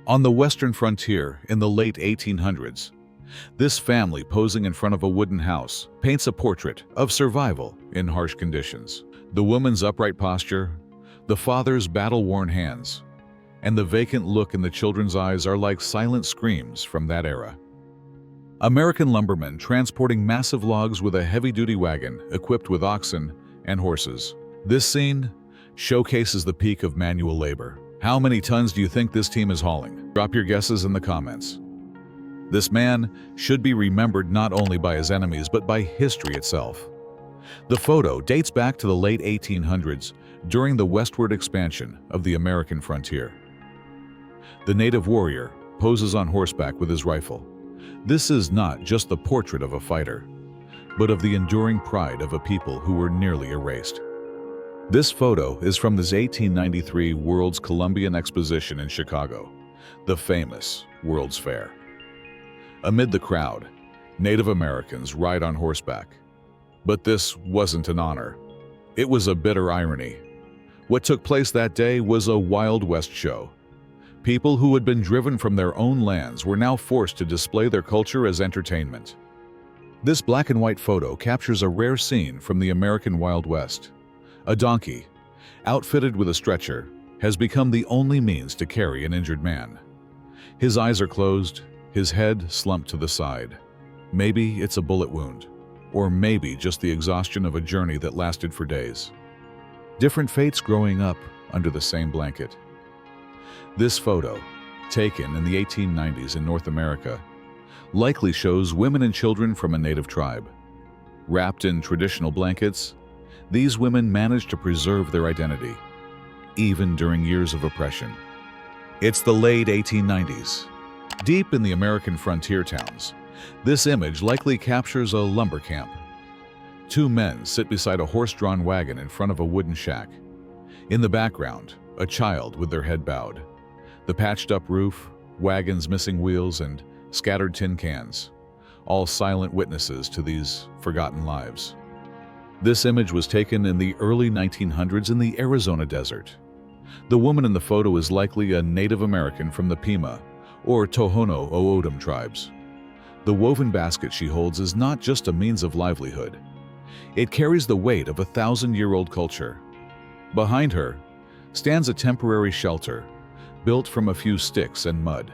On the western frontier in the late 1800s, this family posing in front of a wooden house paints a portrait of survival in harsh conditions. The woman's upright posture, the father's battle-worn hands, and the vacant look in the children's eyes are like silent screams from that era. American lumbermen transporting massive logs with a heavy-duty wagon equipped with oxen and horses. This scene showcases the peak of manual labor. How many tons do you think this team is hauling? Drop your guesses in the comments. This man should be remembered not only by his enemies but by history itself. The photo dates back to the late 1800s during the westward expansion of the American frontier. The native warrior poses on horseback with his rifle. This is not just the portrait of a fighter, but of the enduring pride of a people who were nearly erased. This photo is from the 1893 World's Columbian Exposition in Chicago, the famous World's Fair. Amid the crowd, Native Americans ride on horseback. But this wasn't an honor. It was a bitter irony. What took place that day was a Wild West show. People who had been driven from their own lands were now forced to display their culture as entertainment. This black and white photo captures a rare scene from the American Wild West. A donkey, outfitted with a stretcher, has become the only means to carry an injured man. His eyes are closed, his head slumped to the side. Maybe it's a bullet wound, or maybe just the exhaustion of a journey that lasted for days. Different fates growing up under the same blanket. This photo, taken in the 1890s in North America, likely shows women and children from a native tribe. Wrapped in traditional blankets, these women managed to preserve their identity, even during years of oppression. It's the late 1890s. Deep in the American frontier towns, this image likely captures a lumber camp. Two men sit beside a horse-drawn wagon in front of a wooden shack. In the background, a child with their head bowed. The patched-up roof, wagons missing wheels, and scattered tin cans, all silent witnesses to these forgotten lives. This image was taken in the early 1900s in the Arizona desert. The woman in the photo is likely a Native American from the Pima or Tohono O'odham tribes. The woven basket she holds is not just a means of livelihood. It carries the weight of a 1,000-year-old culture. Behind her stands a temporary shelter built from a few sticks and mud.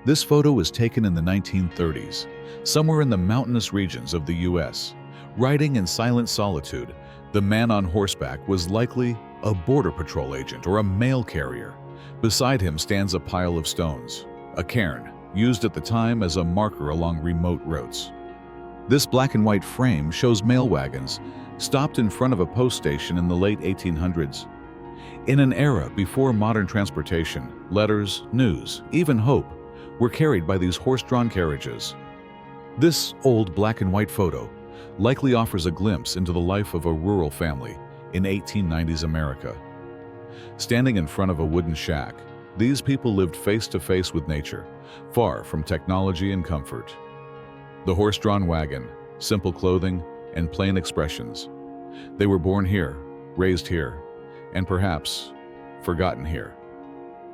This photo was taken in the 1930s, somewhere in the mountainous regions of the U.S. Riding in silent solitude, the man on horseback was likely a border patrol agent or a mail carrier. Beside him stands a pile of stones, a cairn, used at the time as a marker along remote routes. This black and white frame shows mail wagons stopped in front of a post station in the late 1800s. In an era before modern transportation, letters, news, even hope were carried by these horse-drawn carriages. This old black and white photo likely offers a glimpse into the life of a rural family in 1890s America. Standing in front of a wooden shack, these people lived face-to-face with nature, far from technology and comfort. The horse-drawn wagon, simple clothing, and plain expressions. They were born here, raised here, and perhaps forgotten here.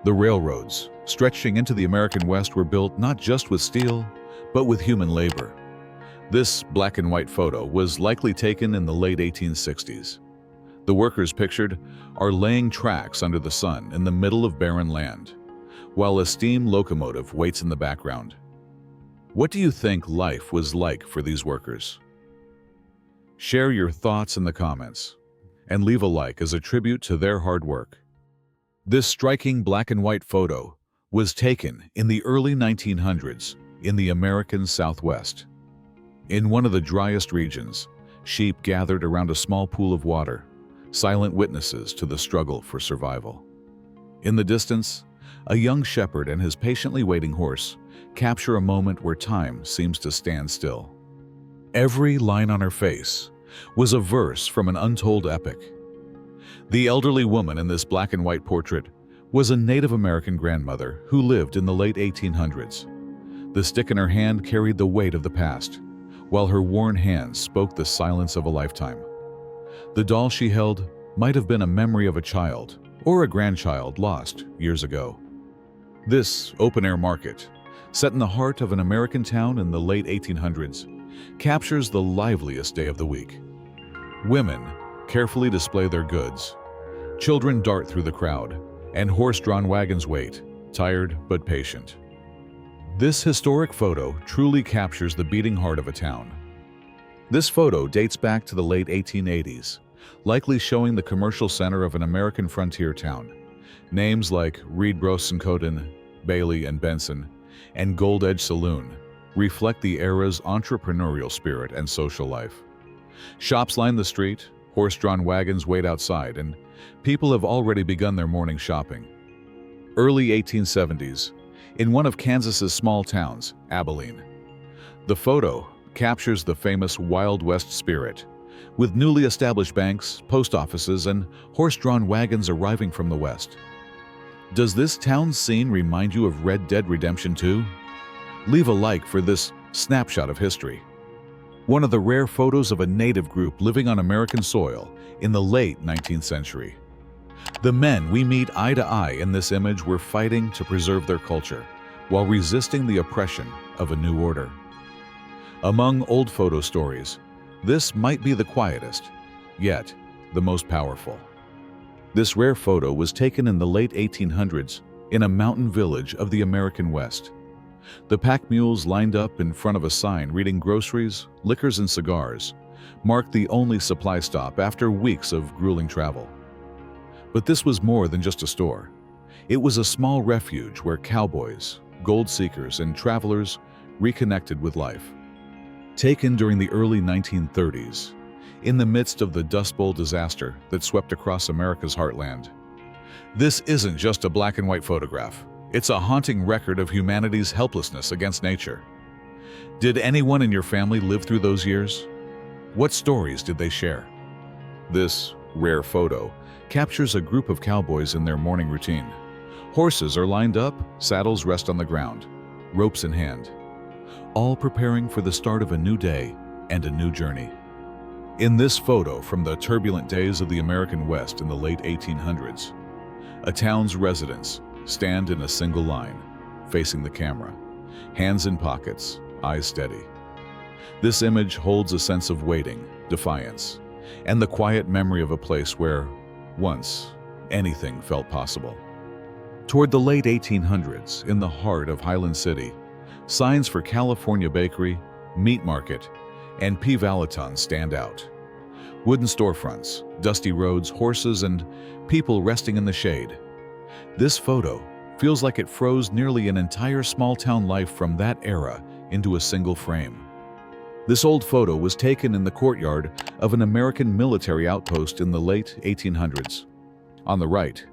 The railroads, stretching into the American West, were built not just with steel, but with human labor. This black and white photo was likely taken in the late 1860s. The workers pictured are laying tracks under the sun in the middle of barren land, while a steam locomotive waits in the background. What do you think life was like for these workers? Share your thoughts in the comments, and leave a like as a tribute to their hard work. This striking black and white photo was taken in the early 1900s in the American Southwest. In one of the driest regions, sheep gathered around a small pool of water, silent witnesses to the struggle for survival. In the distance, a young shepherd and his patiently waiting horse capture a moment where time seems to stand still. Every line on her face was a verse from an untold epic. The elderly woman in this black and white portrait was a Native American grandmother who lived in the late 1800s. The stick in her hand carried the weight of the past, while her worn hands spoke the silence of a lifetime. The doll she held might have been a memory of a child or a grandchild lost years ago. This open-air market, set in the heart of an American town in the late 1800s, captures the liveliest day of the week. Women carefully display their goods. Children dart through the crowd, and horse-drawn wagons wait, tired but patient. This historic photo truly captures the beating heart of a town. This photo dates back to the late 1880s, likely showing the commercial center of an American frontier town. Names like Reed Bros and Coden, Bailey and Benson, and Gold Edge Saloon reflect the era's entrepreneurial spirit and social life. Shops line the street, horse-drawn wagons wait outside, and people have already begun their morning shopping. Early 1870s, in one of Kansas's small towns, Abilene. The photo captures the famous Wild West spirit, with newly established banks, post offices, and horse-drawn wagons arriving from the west. Does this town scene remind you of Red Dead Redemption 2? Leave a like for this snapshot of history. One of the rare photos of a native group living on American soil in the late 19th century. The men we meet eye to eye in this image were fighting to preserve their culture while resisting the oppression of a new order. Among old photo stories, this might be the quietest, yet the most powerful. This rare photo was taken in the late 1800s in a mountain village of the American West. The pack mules lined up in front of a sign reading groceries, liquors, and cigars marked the only supply stop after weeks of grueling travel. But this was more than just a store. It was a small refuge where cowboys, gold seekers, and travelers reconnected with life. Taken during the early 1930s, in the midst of the Dust Bowl disaster that swept across America's heartland. This isn't just a black and white photograph. It's a haunting record of humanity's helplessness against nature. Did anyone in your family live through those years? What stories did they share? This rare photo captures a group of cowboys in their morning routine. Horses are lined up, saddles rest on the ground, ropes in hand, all preparing for the start of a new day and a new journey. In this photo from the turbulent days of the American West in the late 1800s, a town's residents stand in a single line, facing the camera, hands in pockets, eyes steady. This image holds a sense of waiting, defiance, and the quiet memory of a place where, once, anything felt possible. Toward the late 1800s, in the heart of Highland City, signs for California Bakery, Meat Market, and P. Valiton stand out. Wooden storefronts, dusty roads, horses, and people resting in the shade. This photo feels like it froze nearly an entire small-town life from that era into a single frame. This old photo was taken in the courtyard of an American military outpost in the late 1800s. On the right,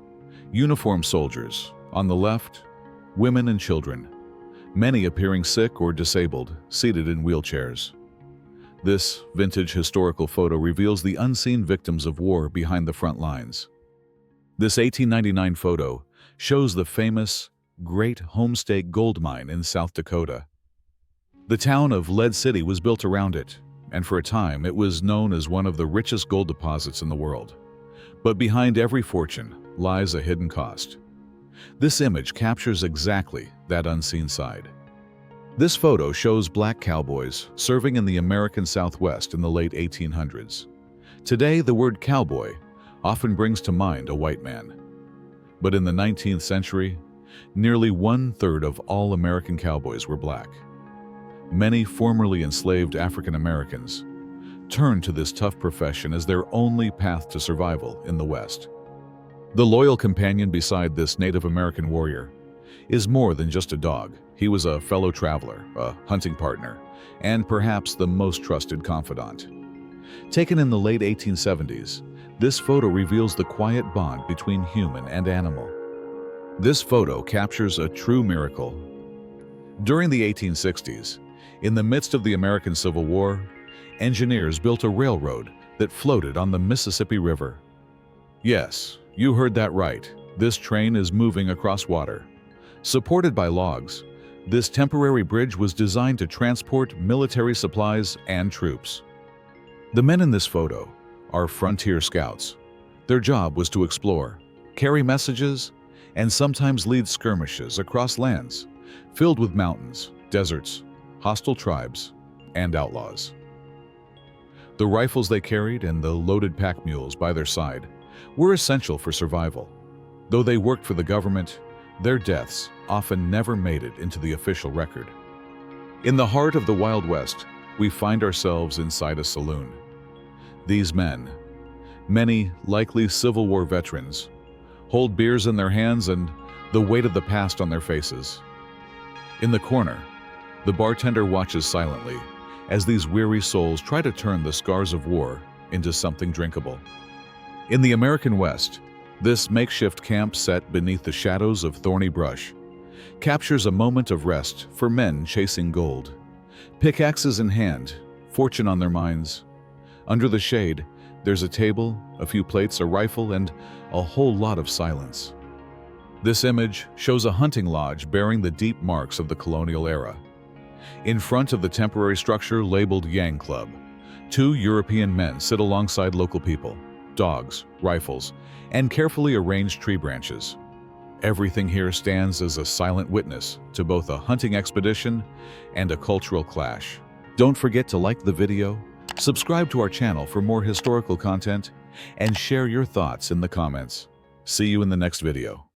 uniformed soldiers. On the left, women and children, many appearing sick or disabled, seated in wheelchairs. This vintage historical photo reveals the unseen victims of war behind the front lines. This 1899 photo shows the famous Great Homestake Gold Mine in South Dakota. The town of Lead City was built around it, and for a time it was known as one of the richest gold deposits in the world. But behind every fortune lies a hidden cost. This image captures exactly that unseen side. This photo shows black cowboys serving in the American Southwest in the late 1800s. Today, the word cowboy often brings to mind a white man. But in the 19th century, nearly 1/3 of all American cowboys were black. Many formerly enslaved African Americans turned to this tough profession as their only path to survival in the West. The loyal companion beside this Native American warrior is more than just a dog. He was a fellow traveler, a hunting partner, and perhaps the most trusted confidant. Taken in the late 1870s, this photo reveals the quiet bond between human and animal. This photo captures a true miracle. During the 1860s, in the midst of the American Civil War, engineers built a railroad that floated on the Mississippi River. Yes, you heard that right. This train is moving across water. Supported by logs, this temporary bridge was designed to transport military supplies and troops. The men in this photo are frontier scouts. Their job was to explore, carry messages, and sometimes lead skirmishes across lands filled with mountains, deserts, hostile tribes, and outlaws. The rifles they carried and the loaded pack mules by their side were essential for survival. Though they worked for the government, their deaths often never made it into the official record. In the heart of the Wild West, we find ourselves inside a saloon. These men, many likely Civil War veterans, hold beers in their hands and the weight of the past on their faces. In the corner, the bartender watches silently as these weary souls try to turn the scars of war into something drinkable. In the American West, this makeshift camp set beneath the shadows of thorny brush captures a moment of rest for men chasing gold. Pickaxes in hand, fortune on their minds. Under the shade, there's a table, a few plates, a rifle, and a whole lot of silence. This image shows a hunting lodge bearing the deep marks of the colonial era. In front of the temporary structure labeled Yang Club, two European men sit alongside local people, dogs, rifles, and carefully arranged tree branches. Everything here stands as a silent witness to both a hunting expedition and a cultural clash. Don't forget to like the video, subscribe to our channel for more historical content, and share your thoughts in the comments. See you in the next video.